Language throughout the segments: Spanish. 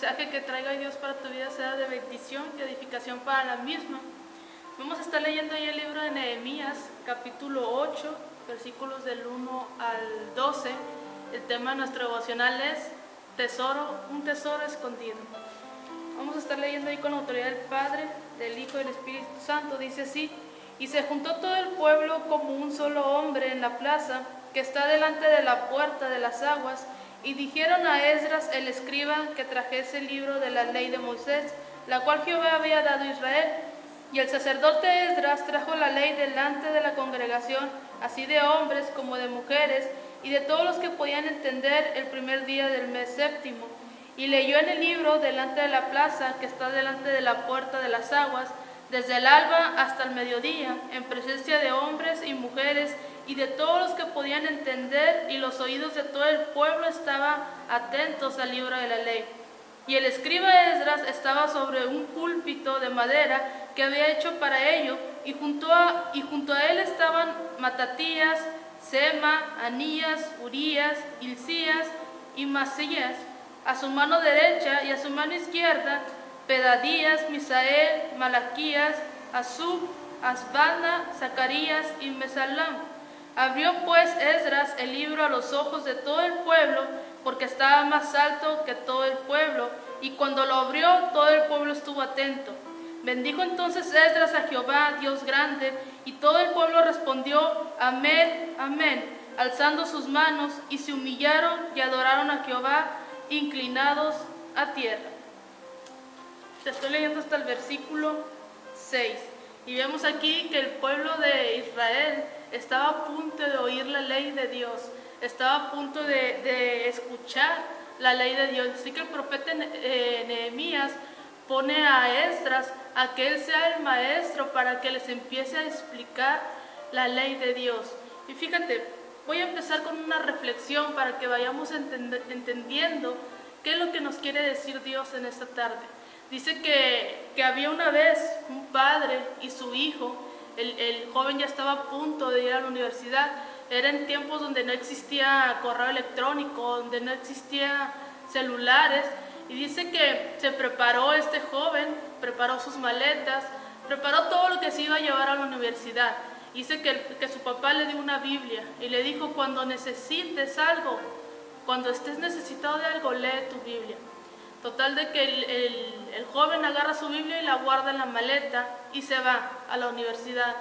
mensaje que traiga Dios para tu vida sea de bendición y edificación para la misma. Vamos a estar leyendo ahí el libro de Nehemías, capítulo 8, versículos del 1 al 12. El tema de nuestro devocional es un tesoro escondido. Vamos a estar leyendo ahí con la autoridad del Padre, del Hijo y del Espíritu Santo. Dice así: y se juntó todo el pueblo como un solo hombre en la plaza que está delante de la puerta de las aguas, y dijeron a Esdras el escriba que trajese el libro de la ley de Moisés, la cual Jehová había dado a Israel. Y el sacerdote Esdras trajo la ley delante de la congregación, así de hombres como de mujeres, y de todos los que podían entender, el primer día del mes séptimo. Y leyó en el libro delante de la plaza que está delante de la puerta de las aguas, desde el alba hasta el mediodía, en presencia de hombres y mujeres y de todos los que podían entender, y los oídos de todo el pueblo estaban atentos al libro de la ley. Y el escriba Esdras estaba sobre un púlpito de madera que había hecho para ello, y junto a él estaban Matatías, Sema, Anías, Urías, Hilcías y Masías, a su mano derecha, y a su mano izquierda Pedadías, Misael, Malaquías, Asub, Asbana, Zacarías y Mesalam. Abrió pues Esdras el libro a los ojos de todo el pueblo, porque estaba más alto que todo el pueblo, y cuando lo abrió, todo el pueblo estuvo atento. Bendijo entonces Esdras a Jehová, Dios grande, y todo el pueblo respondió: Amén, amén, alzando sus manos, y se humillaron y adoraron a Jehová, inclinados a tierra. Te estoy leyendo hasta el versículo 6, y vemos aquí que el pueblo de Israel estaba a punto de oír la ley de Dios, estaba a punto de escuchar la ley de Dios. Así que el profeta Nehemías pone a Esdras a que él sea el maestro para que les empiece a explicar la ley de Dios. Y fíjate, voy a empezar con una reflexión para que vayamos entendiendo qué es lo que nos quiere decir Dios en esta tarde. Dice que había una vez un padre y su hijo. El joven ya estaba a punto de ir a la universidad. Eran tiempos donde no existía correo electrónico, donde no existía celulares. Y dice que se preparó este joven, preparó sus maletas, preparó todo lo que se iba a llevar a la universidad. Dice que su papá le dio una Biblia y le dijo: cuando necesites algo, cuando estés necesitado de algo, lee tu Biblia. Total de que el joven agarra su Biblia y la guarda en la maleta y se va a la universidad.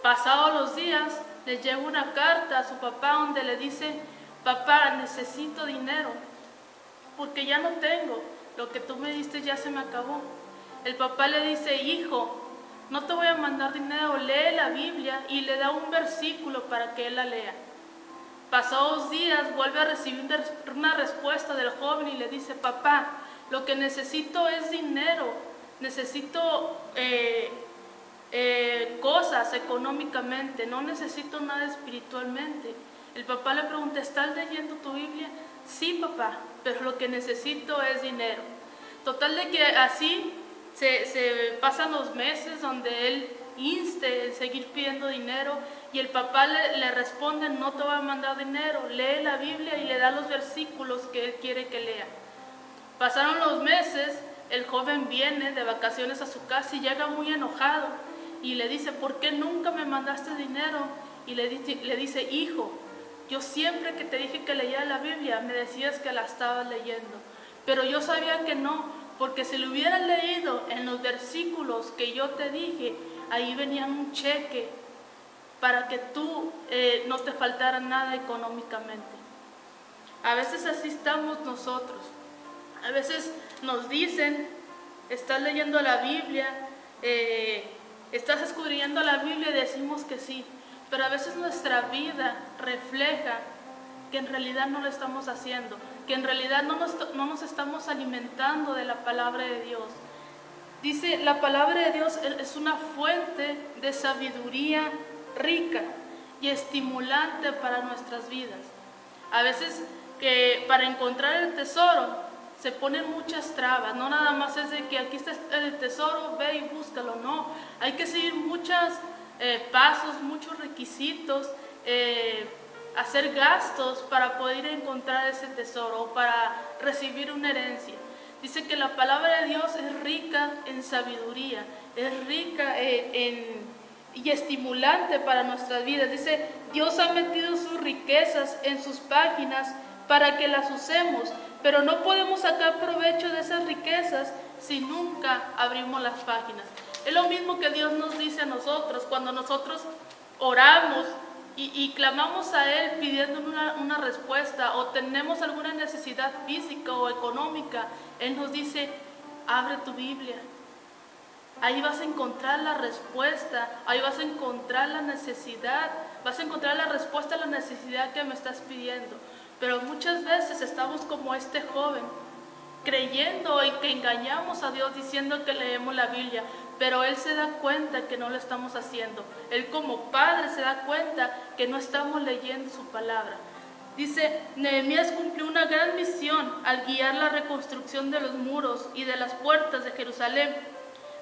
Pasados los días, le llega una carta a su papá donde le dice: papá, necesito dinero, porque ya no tengo, lo que tú me diste ya se me acabó. El papá le dice: hijo, no te voy a mandar dinero, lee la Biblia, y le da un versículo para que él la lea. Pasados días, vuelve a recibir una respuesta del joven y le dice: papá, lo que necesito es dinero, necesito cosas económicamente, no necesito nada espiritualmente. El papá le pregunta: ¿estás leyendo tu Biblia? Sí, papá, pero lo que necesito es dinero. Total de que así se pasan los meses donde él inste en seguir pidiendo dinero, y el papá le responde: no te voy a mandar dinero, lee la Biblia, y le da los versículos que él quiere que lea. Pasaron los meses, el joven viene de vacaciones a su casa y llega muy enojado y le dice: ¿por qué nunca me mandaste dinero? Y le dice: hijo, yo siempre que te dije que leyera la Biblia me decías que la estabas leyendo, pero yo sabía que no, porque si lo hubieras leído en los versículos que yo te dije, ahí venía un cheque para que tú no te faltara nada económicamente. A veces así estamos nosotros. A veces nos dicen: estás leyendo la Biblia, estás escudriñando la Biblia, y decimos que sí, pero a veces nuestra vida refleja que en realidad no lo estamos haciendo, que en realidad no nos estamos alimentando de la palabra de Dios. Dice, la palabra de Dios es una fuente de sabiduría rica y estimulante para nuestras vidas. A veces que para encontrar el tesoro se ponen muchas trabas, no nada más es de que aquí está el tesoro, ve y búscalo, no, hay que seguir muchos pasos, muchos requisitos, hacer gastos para poder encontrar ese tesoro o para recibir una herencia. Dice que la palabra de Dios es rica en sabiduría, es rica y estimulante para nuestras vidas. Dice, Dios ha metido sus riquezas en sus páginas para que las usemos, pero no podemos sacar provecho de esas riquezas si nunca abrimos las páginas. Es lo mismo que Dios nos dice a nosotros cuando nosotros oramos y clamamos a Él pidiendo una respuesta, o tenemos alguna necesidad física o económica. Él nos dice, abre tu Biblia. Ahí vas a encontrar la respuesta, ahí vas a encontrar la necesidad, vas a encontrar la respuesta a la necesidad que me estás pidiendo. Pero muchas veces estamos como este joven, creyendo y que engañamos a Dios diciendo que leemos la Biblia, pero Él se da cuenta que no lo estamos haciendo. Él como Padre se da cuenta que no estamos leyendo su palabra. Dice, Nehemías cumplió una gran misión al guiar la reconstrucción de los muros y de las puertas de Jerusalén.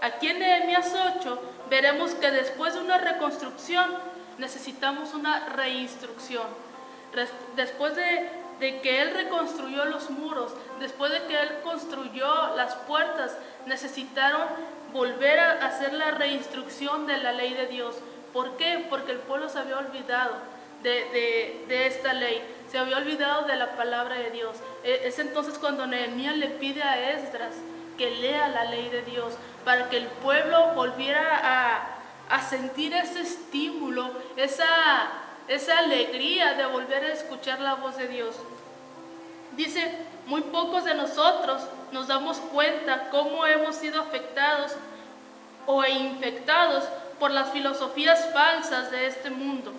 Aquí en Nehemías 8 veremos que después de una reconstrucción necesitamos una reinstrucción. Después de que Él reconstruyó los muros, después de que Él construyó las puertas, necesitaron volver a hacer la reinstrucción de la ley de Dios. ¿Por qué? Porque el pueblo se había olvidado de esta ley, se había olvidado de la palabra de Dios. Es entonces cuando Nehemías le pide a Esdras que lea la ley de Dios, para que el pueblo volviera a sentir ese estímulo, esa alegría de volver a escuchar la voz de Dios. Dice, muy pocos de nosotros nos damos cuenta cómo hemos sido afectados o infectados por las filosofías falsas de este mundo.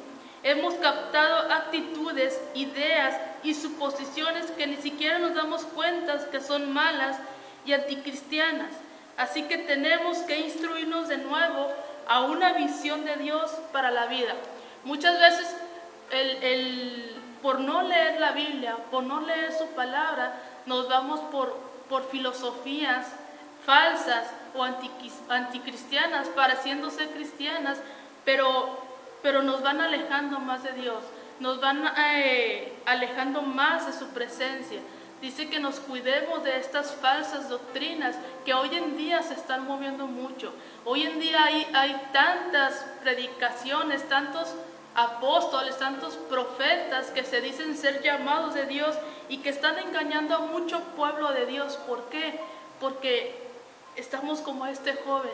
Hemos captado actitudes, ideas y suposiciones que ni siquiera nos damos cuenta que son malas y anticristianas. Así que tenemos que instruirnos de nuevo a una visión de Dios para la vida. Muchas veces por no leer la Biblia, por no leer su palabra, nos vamos por filosofías falsas o anticristianas, pareciéndose cristianas, pero nos van alejando más de Dios, nos van alejando más de su presencia. Dice que nos cuidemos de estas falsas doctrinas que hoy en día se están moviendo mucho. Hoy en día hay tantas predicaciones, tantos apóstoles, tantos profetas que se dicen ser llamados de Dios y que están engañando a mucho pueblo de Dios. ¿Por qué? Porque estamos como este joven.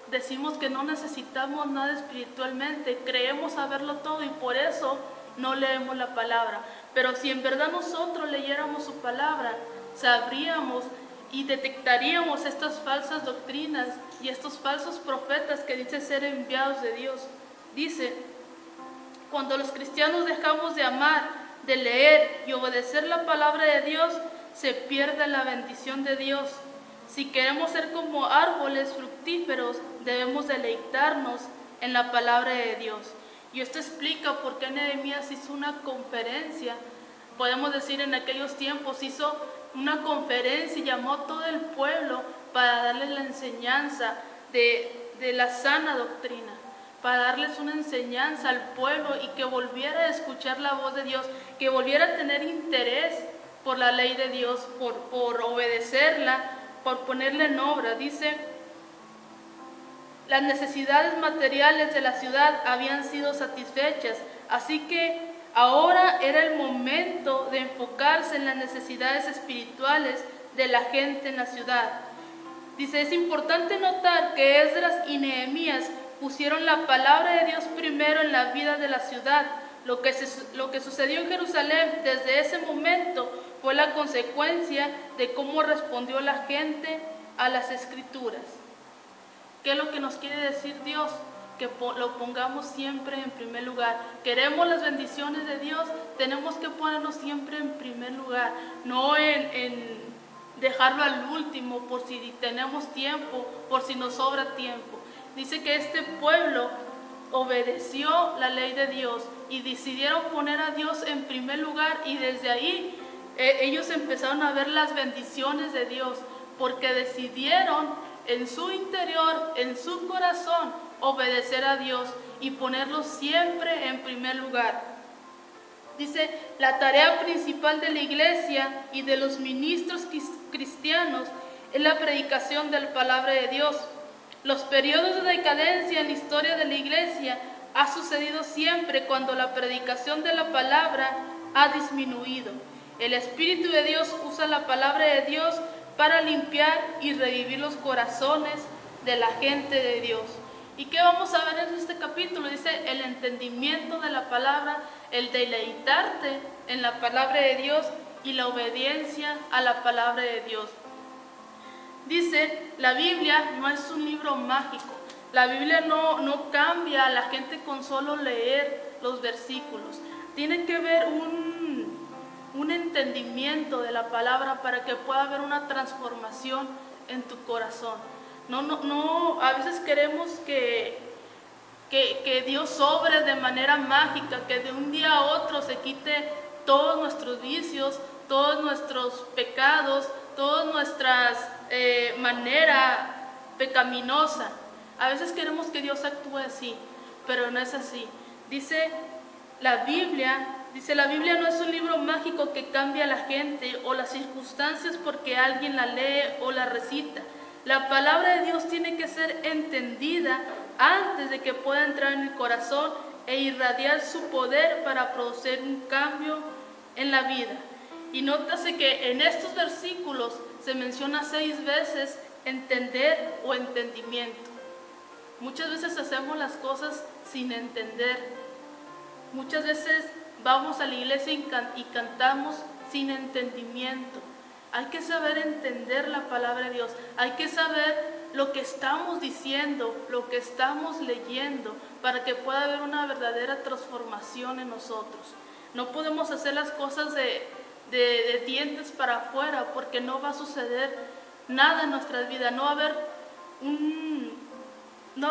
Decimos que no necesitamos nada espiritualmente, creemos saberlo todo y por eso no leemos la palabra. Pero si en verdad nosotros leyéramos su palabra, sabríamos y detectaríamos estas falsas doctrinas y estos falsos profetas que dicen ser enviados de Dios. Dice, cuando los cristianos dejamos de amar, de leer y obedecer la palabra de Dios, se pierde la bendición de Dios. Si queremos ser como árboles fructíferos, debemos deleitarnos en la palabra de Dios. Y esto explica por qué Nehemías hizo una conferencia. Podemos decir, en aquellos tiempos hizo una conferencia y llamó a todo el pueblo para darles la enseñanza de la sana doctrina, para darles una enseñanza al pueblo y que volviera a escuchar la voz de Dios, que volviera a tener interés por la ley de Dios, por obedecerla, por ponerla en obra. Dice, las necesidades materiales de la ciudad habían sido satisfechas, así que ahora era el momento de enfocarse en las necesidades espirituales de la gente en la ciudad. Dice, es importante notar que Esdras y Nehemías pusieron la palabra de Dios primero en la vida de la ciudad. Lo que sucedió en Jerusalén desde ese momento fue la consecuencia de cómo respondió la gente a las Escrituras. ¿Qué es lo que nos quiere decir Dios? Que lo pongamos siempre en primer lugar. Queremos las bendiciones de Dios, tenemos que ponernos siempre en primer lugar, no en dejarlo al último por si tenemos tiempo, por si nos sobra tiempo. Dice que este pueblo obedeció la ley de Dios y decidieron poner a Dios en primer lugar, y desde ahí ellos empezaron a ver las bendiciones de Dios, porque decidieron en su interior, en su corazón, obedecer a Dios y ponerlo siempre en primer lugar. Dice, la tarea principal de la iglesia y de los ministros cristianos es la predicación de la palabra de Dios. Los periodos de decadencia en la historia de la iglesia ha sucedido siempre cuando la predicación de la palabra ha disminuido. El Espíritu de Dios usa la palabra de Dios para limpiar y revivir los corazones de la gente de Dios. ¿Y qué vamos a ver en este capítulo? Dice, el entendimiento de la palabra, el deleitarte en la palabra de Dios y la obediencia a la palabra de Dios. Dice, la Biblia no es un libro mágico. La Biblia no cambia a la gente con solo leer los versículos. Tiene que haber un entendimiento de la palabra para que pueda haber una transformación en tu corazón. A veces queremos que Dios obre de manera mágica, que de un día a otro se quite todos nuestros vicios, todos nuestros pecados, toda nuestra manera pecaminosa. A veces queremos que Dios actúe así, pero no es así. Dice la Biblia no es un libro mágico que cambia a la gente o las circunstancias porque alguien la lee o la recita. La palabra de Dios tiene que ser entendida antes de que pueda entrar en el corazón e irradiar su poder para producir un cambio en la vida. Y nótase que en estos versículos se menciona 6 veces entender o entendimiento. Muchas veces hacemos las cosas sin entender. Muchas veces vamos a la iglesia y cantamos sin entendimiento. Hay que saber entender la palabra de Dios. Hay que saber lo que estamos diciendo, lo que estamos leyendo, para que pueda haber una verdadera transformación en nosotros. No podemos hacer las cosas de dientes para afuera, porque no va a suceder nada en nuestras vidas. No va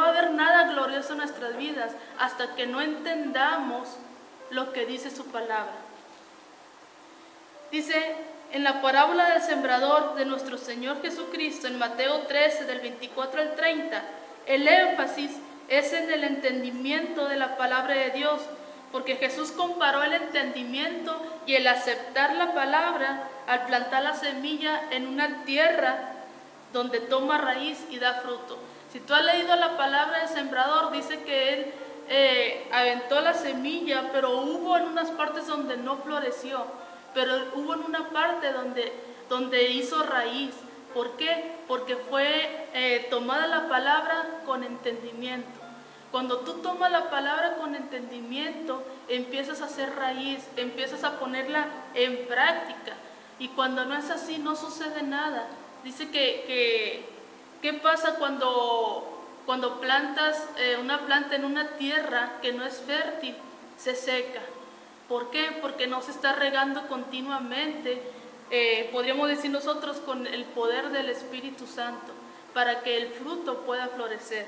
a haber nada glorioso en nuestras vidas hasta que no entendamos lo que dice su palabra. Dice en la parábola del sembrador de nuestro Señor Jesucristo, en Mateo 13, del 24 al 30, el énfasis es en el entendimiento de la palabra de Dios, porque Jesús comparó el entendimiento y el aceptar la palabra al plantar la semilla en una tierra donde toma raíz y da fruto. Si tú has leído la palabra del sembrador, dice que él aventó la semilla, pero hubo en unas partes donde no floreció, pero hubo en una parte donde hizo raíz. ¿Por qué? Porque fue tomada la palabra con entendimiento. Cuando tú tomas la palabra con entendimiento, empiezas a hacer raíz, empiezas a ponerla en práctica. Y cuando no es así, no sucede nada. Dice ¿qué pasa cuando plantas una planta en una tierra que no es fértil? Se seca. ¿Por qué? Porque no se está regando continuamente, podríamos decir nosotros, con el poder del Espíritu Santo, para que el fruto pueda florecer.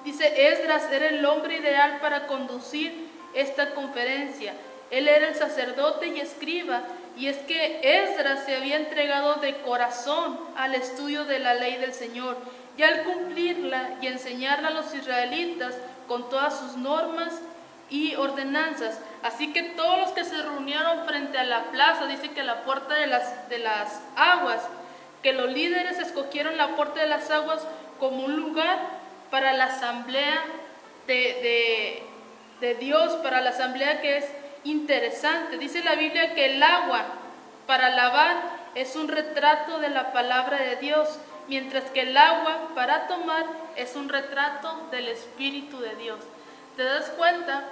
Dice, Esdras era el hombre ideal para conducir esta conferencia. Él era el sacerdote y escriba, y es que Esdras se había entregado de corazón al estudio de la ley del Señor, y al cumplirla y enseñarla a los israelitas con todas sus normas y ordenanzas. Así que todos los que se reunieron frente a la plaza, dice que la puerta de las aguas, que los líderes escogieron la puerta de las aguas como un lugar para la asamblea de Dios, para la asamblea que es interesante. Dice la Biblia que el agua para lavar es un retrato de la palabra de Dios, mientras que el agua para tomar es un retrato del Espíritu de Dios. ¿Te das cuenta?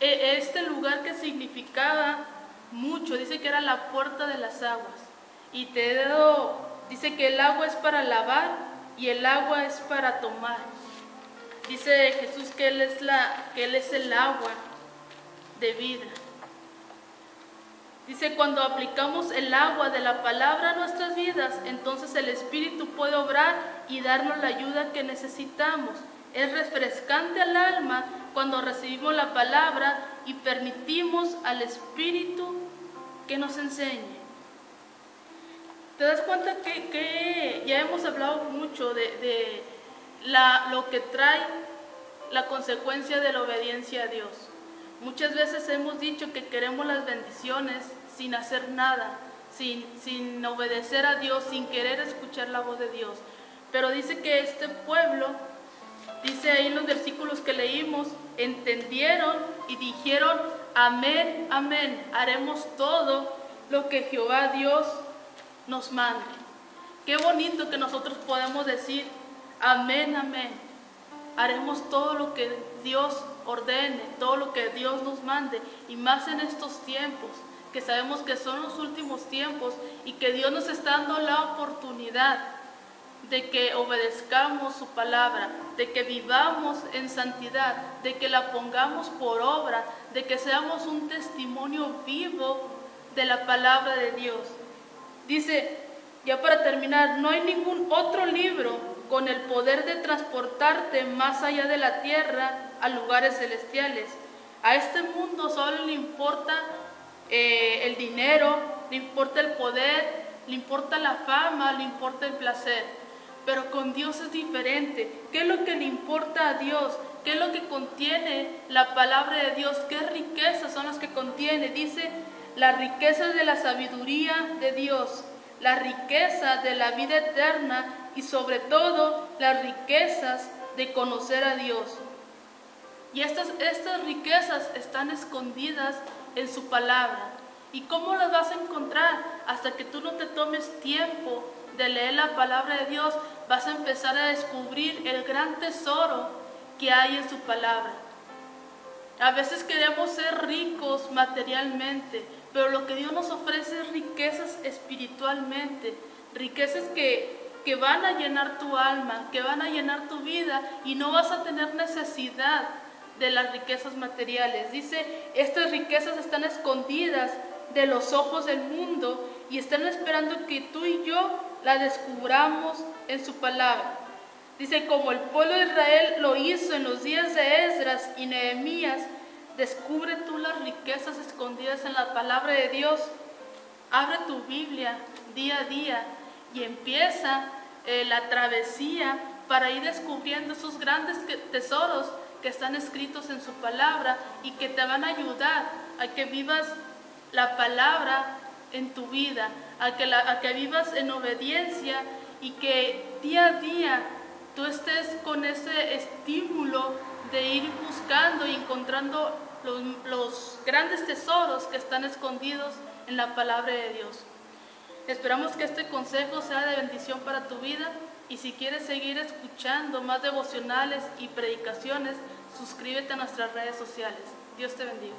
Este lugar que significaba mucho, dice que era la puerta de las aguas. Y dice que el agua es para lavar y el agua es para tomar. Dice Jesús que Él es el agua de vida. Dice, cuando aplicamos el agua de la palabra a nuestras vidas, entonces el Espíritu puede obrar y darnos la ayuda que necesitamos. Es refrescante al alma cuando recibimos la palabra y permitimos al Espíritu que nos enseñe. ¿Te das cuenta que ya hemos hablado mucho de lo que trae la consecuencia de la obediencia a Dios? Muchas veces hemos dicho que queremos las bendiciones sin hacer nada, sin obedecer a Dios, sin querer escuchar la voz de Dios. Pero dice que este pueblo, dice ahí en los versículos que leímos, entendieron y dijeron: amén, amén, haremos todo lo que Jehová Dios nos mande. Qué bonito que nosotros podemos decir: amén, amén, haremos todo lo que Dios ordene, todo lo que Dios nos mande, y más en estos tiempos, que sabemos que son los últimos tiempos y que Dios nos está dando la oportunidad de que obedezcamos su palabra, de que vivamos en santidad, de que la pongamos por obra, de que seamos un testimonio vivo de la palabra de Dios. Dice, ya para terminar, no hay ningún otro libro con el poder de transportarte más allá de la tierra a lugares celestiales. A este mundo solo le importa el dinero, le importa el poder, le importa la fama, le importa el placer. Pero con Dios es diferente. ¿Qué es lo que le importa a Dios? ¿Qué es lo que contiene la palabra de Dios? ¿Qué riquezas son las que contiene? Dice, las riquezas de la sabiduría de Dios, la riqueza de la vida eterna y sobre todo las riquezas de conocer a Dios. Y estas riquezas están escondidas en su palabra. ¿Y cómo las vas a encontrar? Hasta que tú no te tomes tiempo de leer la palabra de Dios, vas a empezar a descubrir el gran tesoro que hay en su palabra. A veces queremos ser ricos materialmente, pero lo que Dios nos ofrece es riquezas espiritualmente, riquezas que van a llenar tu alma, que van a llenar tu vida, y no vas a tener necesidad de las riquezas materiales. Dice, estas riquezas están escondidas de los ojos del mundo y están esperando que tú y yo la descubramos en su palabra. Dice, como el pueblo de Israel lo hizo en los días de Esdras y Nehemías, descubre tú las riquezas escondidas en la palabra de Dios. Abre tu Biblia día a día y empieza la travesía para ir descubriendo esos grandes tesoros que están escritos en su palabra y que te van a ayudar a que vivas la palabra en tu vida, a que vivas en obediencia y que día a día tú estés con ese estímulo de ir buscando y encontrando los grandes tesoros que están escondidos en la palabra de Dios. Esperamos que este consejo sea de bendición para tu vida, y si quieres seguir escuchando más devocionales y predicaciones, suscríbete a nuestras redes sociales. Dios te bendiga.